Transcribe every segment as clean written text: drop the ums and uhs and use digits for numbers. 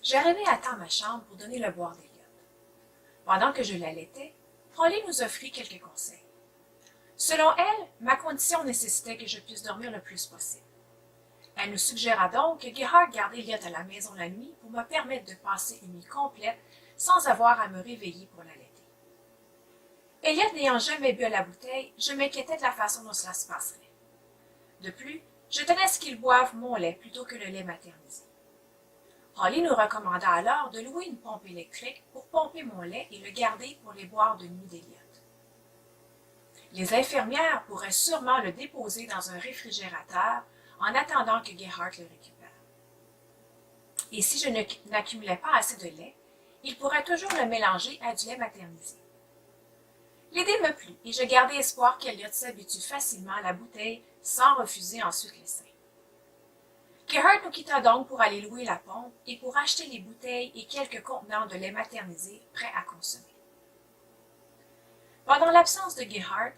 J'arrivai à temps à ma chambre pour donner le boire d'Eliot. Pendant que je l'allaitais, Holly nous offrit quelques conseils. Selon elle, ma condition nécessitait que je puisse dormir le plus possible. Elle nous suggéra donc que Gerhard garde Eliot à la maison la nuit pour me permettre de passer une nuit complète sans avoir à me réveiller pour l'allaiter. Eliot n'ayant jamais bu à la bouteille, je m'inquiétais de la façon dont cela se passerait. De plus, je tenais à ce qu'il boive mon lait plutôt que le lait maternisé. Holly nous recommanda alors de louer une pompe électrique pour pomper mon lait et le garder pour les boires de nuit d'Eliot. Les infirmières pourraient sûrement le déposer dans un réfrigérateur en attendant que Gerhard le récupère. Et si je n'accumulais pas assez de lait, il pourrait toujours le mélanger à du lait maternisé. L'idée me plut et je gardai espoir qu'Eliot s'habitue facilement à la bouteille sans refuser ensuite les seins. Gerhard nous quitta donc pour aller louer la pompe et pour acheter les bouteilles et quelques contenants de lait maternisé prêts à consommer. Pendant l'absence de Gerhard,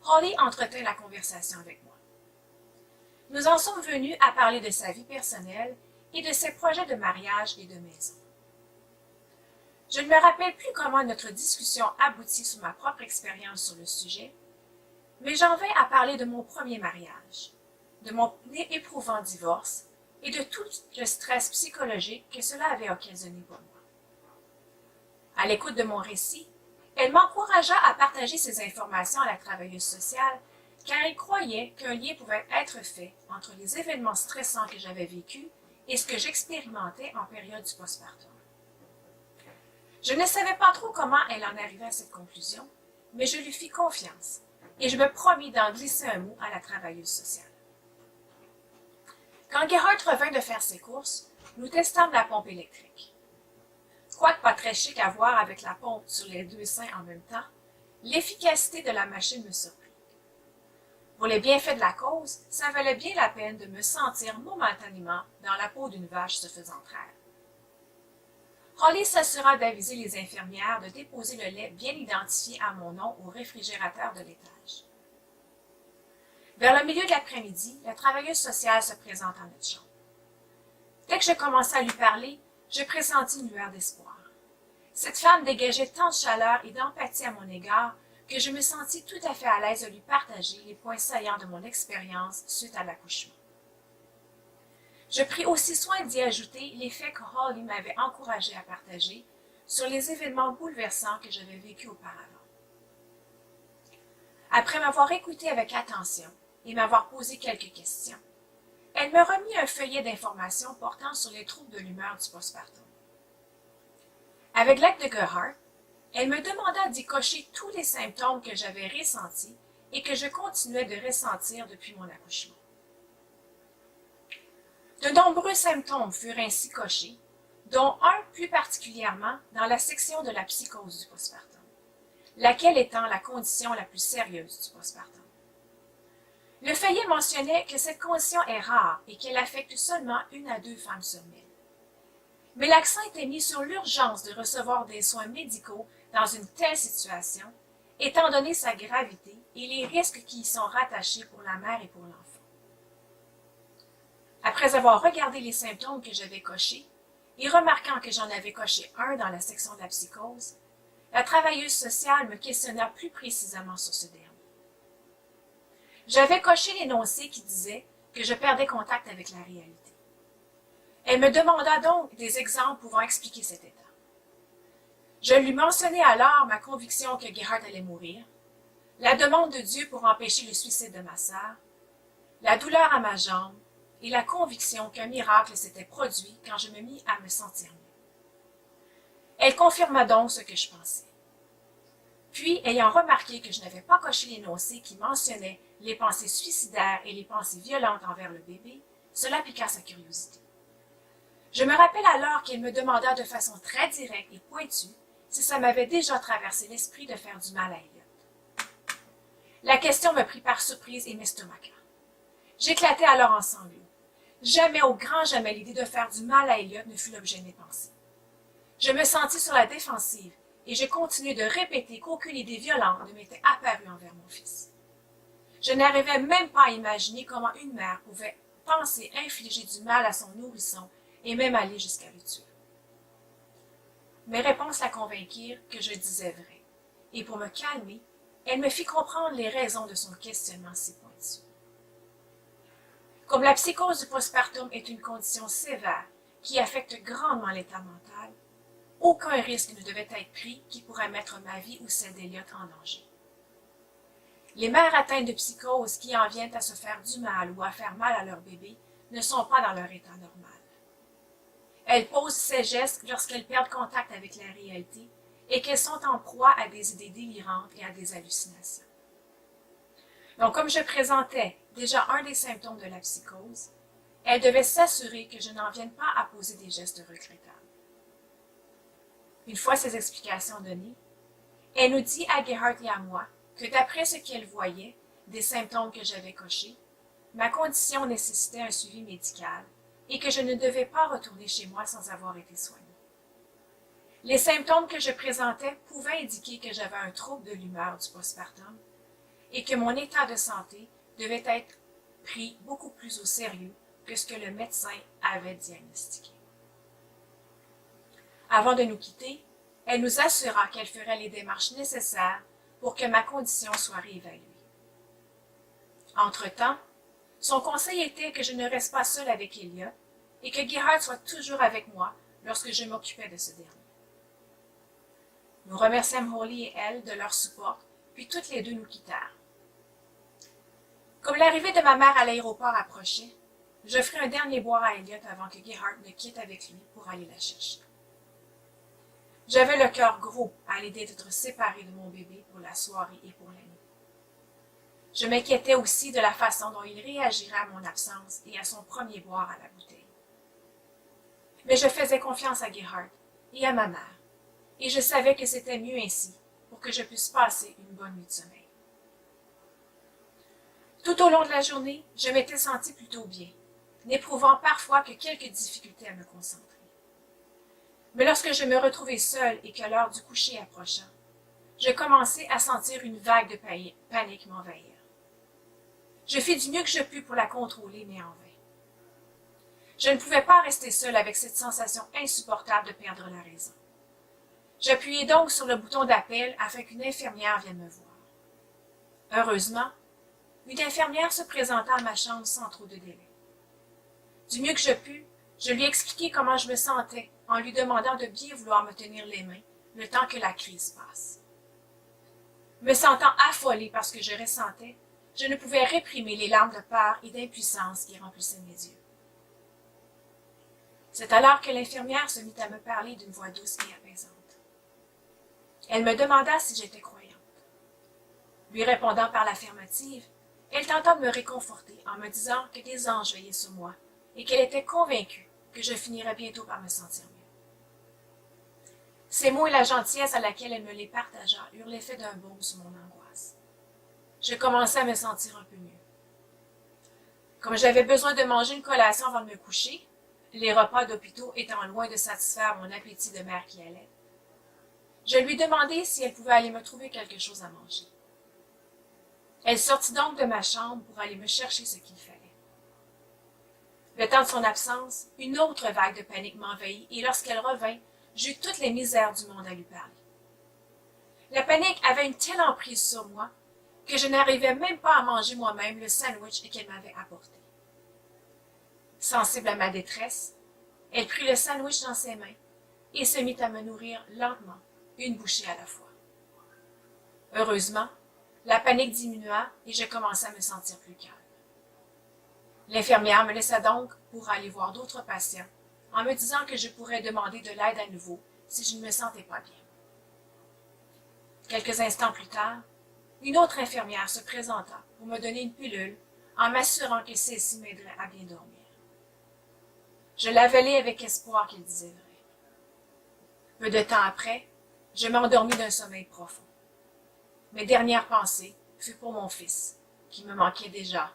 Holly entretint la conversation avec moi. Nous en sommes venus à parler de sa vie personnelle et de ses projets de mariage et de maison. Je ne me rappelle plus comment notre discussion aboutit sur ma propre expérience sur le sujet, mais j'en vins à parler de mon premier mariage, de mon éprouvant divorce et de tout le stress psychologique que cela avait occasionné pour moi. À l'écoute de mon récit, elle m'encouragea à partager ces informations à la travailleuse sociale, car elle croyait qu'un lien pouvait être fait entre les événements stressants que j'avais vécus et ce que j'expérimentais en période du postpartum. Je ne savais pas trop comment elle en arrivait à cette conclusion, mais je lui fis confiance et je me promis d'en glisser un mot à la travailleuse sociale. Quand Gerhard revint de faire ses courses, nous testâmes la pompe électrique. Quoique pas très chic à voir avec la pompe sur les deux seins en même temps, l'efficacité de la machine me surprit. Pour les bienfaits de la cause, ça valait bien la peine de me sentir momentanément dans la peau d'une vache se faisant traire. Holly s'assura d'aviser les infirmières de déposer le lait bien identifié à mon nom au réfrigérateur de l'étage. Vers le milieu de l'après-midi, la travailleuse sociale se présente en notre chambre. Dès que je commençai à lui parler, je pressentis une lueur d'espoir. Cette femme dégageait tant de chaleur et d'empathie à mon égard que je me sentis tout à fait à l'aise de lui partager les points saillants de mon expérience suite à l'accouchement. Je pris aussi soin d'y ajouter les faits que Holly m'avait encouragé à partager sur les événements bouleversants que j'avais vécus auparavant. Après m'avoir écouté avec attention et m'avoir posé quelques questions, elle me remit un feuillet d'informations portant sur les troubles de l'humeur du postpartum. Avec l'aide de Gerhard, elle me demanda d'y cocher tous les symptômes que j'avais ressentis et que je continuais de ressentir depuis mon accouchement. De nombreux symptômes furent ainsi cochés, dont un plus particulièrement dans la section de la psychose du postpartum, laquelle étant la condition la plus sérieuse du postpartum. Le feuillet mentionnait que cette condition est rare et qu'elle affecte seulement 1 à 2 femmes sur 1000. Mais l'accent était mis sur l'urgence de recevoir des soins médicaux dans une telle situation, étant donné sa gravité et les risques qui y sont rattachés pour la mère et pour l'enfant. Après avoir regardé les symptômes que j'avais cochés, et remarquant que j'en avais coché un dans la section de la psychose, la travailleuse sociale me questionna plus précisément sur ce dernier. J'avais coché l'énoncé qui disait que je perdais contact avec la réalité. Elle me demanda donc des exemples pouvant expliquer cet état. Je lui mentionnai alors ma conviction que Gerhard allait mourir, la demande de Dieu pour empêcher le suicide de ma sœur, la douleur à ma jambe et la conviction qu'un miracle s'était produit quand je me mis à me sentir mieux. Elle confirma donc ce que je pensais. Puis, ayant remarqué que je n'avais pas coché l'énoncé qui mentionnait les pensées suicidaires et les pensées violentes envers le bébé, cela piqua sa curiosité. Je me rappelle alors qu'elle me demanda de façon très directe et pointue si ça m'avait déjà traversé l'esprit de faire du mal à Eliot. La question me prit par surprise et m'estomaqua. J'éclatai alors en sanglots. Jamais, au grand jamais, l'idée de faire du mal à Eliot ne fut l'objet de mes pensées. Je me sentis sur la défensive et je continuai de répéter qu'aucune idée violente ne m'était apparue envers mon fils. Je n'arrivais même pas à imaginer comment une mère pouvait penser infliger du mal à son nourrisson et même aller jusqu'à le tuer. Mes réponses la convainquirent que je disais vrai, et pour me calmer, elle me fit comprendre les raisons de son questionnement si pointu. Comme la psychose du postpartum est une condition sévère qui affecte grandement l'état mental, aucun risque ne devait être pris qui pourrait mettre ma vie ou celle d'Elliot en danger. Les mères atteintes de psychose qui en viennent à se faire du mal ou à faire mal à leur bébé ne sont pas dans leur état normal. Elles posent ces gestes lorsqu'elles perdent contact avec la réalité et qu'elles sont en proie à des idées délirantes et à des hallucinations. Donc, comme je présentais déjà un des symptômes de la psychose, elle devait s'assurer que je n'en vienne pas à poser des gestes regrettables. Une fois ces explications données, elle nous dit à Gerhard et à moi que d'après ce qu'elle voyait, des symptômes que j'avais cochés, ma condition nécessitait un suivi médical et que je ne devais pas retourner chez moi sans avoir été soignée. Les symptômes que je présentais pouvaient indiquer que j'avais un trouble de l'humeur du postpartum et que mon état de santé devait être pris beaucoup plus au sérieux que ce que le médecin avait diagnostiqué. Avant de nous quitter, elle nous assura qu'elle ferait les démarches nécessaires pour que ma condition soit réévaluée. Entre-temps, son conseil était que je ne reste pas seule avec Elliot et que Gerhard soit toujours avec moi lorsque je m'occupais de ce dernier. Nous remerciâmes Holly et elle de leur support, puis toutes les deux nous quittèrent. Comme l'arrivée de ma mère à l'aéroport approchait, j'offris un dernier boire à Elliot avant que Gerhard ne quitte avec lui pour aller la chercher. J'avais le cœur gros à l'idée d'être séparée de mon bébé pour la soirée et pour la nuit. Je m'inquiétais aussi de la façon dont il réagirait à mon absence et à son premier boire à la bouteille. Mais je faisais confiance à Gerhard et à ma mère, et je savais que c'était mieux ainsi pour que je puisse passer une bonne nuit de sommeil. Tout au long de la journée, je m'étais sentie plutôt bien, n'éprouvant parfois que quelques difficultés à me concentrer. Mais lorsque je me retrouvai seule et que l'heure du coucher approcha, je commençai à sentir une vague de panique m'envahir. Je fis du mieux que je pus pour la contrôler, mais en vain. Je ne pouvais pas rester seule avec cette sensation insupportable de perdre la raison. J'appuyai donc sur le bouton d'appel afin qu'une infirmière vienne me voir. Heureusement, une infirmière se présenta à ma chambre sans trop de délai. Du mieux que je pus, je lui expliquai comment je me sentais en lui demandant de bien vouloir me tenir les mains le temps que la crise passe. Me sentant affolée par ce que je ressentais, je ne pouvais réprimer les larmes de peur et d'impuissance qui remplissaient mes yeux. C'est alors que l'infirmière se mit à me parler d'une voix douce et apaisante. Elle me demanda si j'étais croyante. Lui répondant par l'affirmative, elle tenta de me réconforter en me disant que des anges veillaient sur moi et qu'elle était convaincue que je finirais bientôt par me sentir mieux. Ces mots et la gentillesse à laquelle elle me les partagea eurent l'effet d'un baume sur mon angoisse. Je commençais à me sentir un peu mieux. Comme j'avais besoin de manger une collation avant de me coucher, les repas d'hôpitaux étant loin de satisfaire mon appétit de mère qui allait, je lui demandai si elle pouvait aller me trouver quelque chose à manger. Elle sortit donc de ma chambre pour aller me chercher ce qu'il fallait. Le temps de son absence, une autre vague de panique m'envahit et lorsqu'elle revint, j'eus toutes les misères du monde à lui parler. La panique avait une telle emprise sur moi que je n'arrivais même pas à manger moi-même le sandwich qu'elle m'avait apporté. Sensible à ma détresse, elle prit le sandwich dans ses mains et se mit à me nourrir lentement, une bouchée à la fois. Heureusement, la panique diminua et je commençai à me sentir plus calme. L'infirmière me laissa donc pour aller voir d'autres patients en me disant que je pourrais demander de l'aide à nouveau si je ne me sentais pas bien. Quelques instants plus tard, une autre infirmière se présenta pour me donner une pilule en m'assurant que celle-ci m'aiderait à bien dormir. Je l'avalai avec espoir qu'elle disait vrai. Peu de temps après, je m'endormis d'un sommeil profond. Mes dernières pensées furent pour mon fils, qui me manquait déjà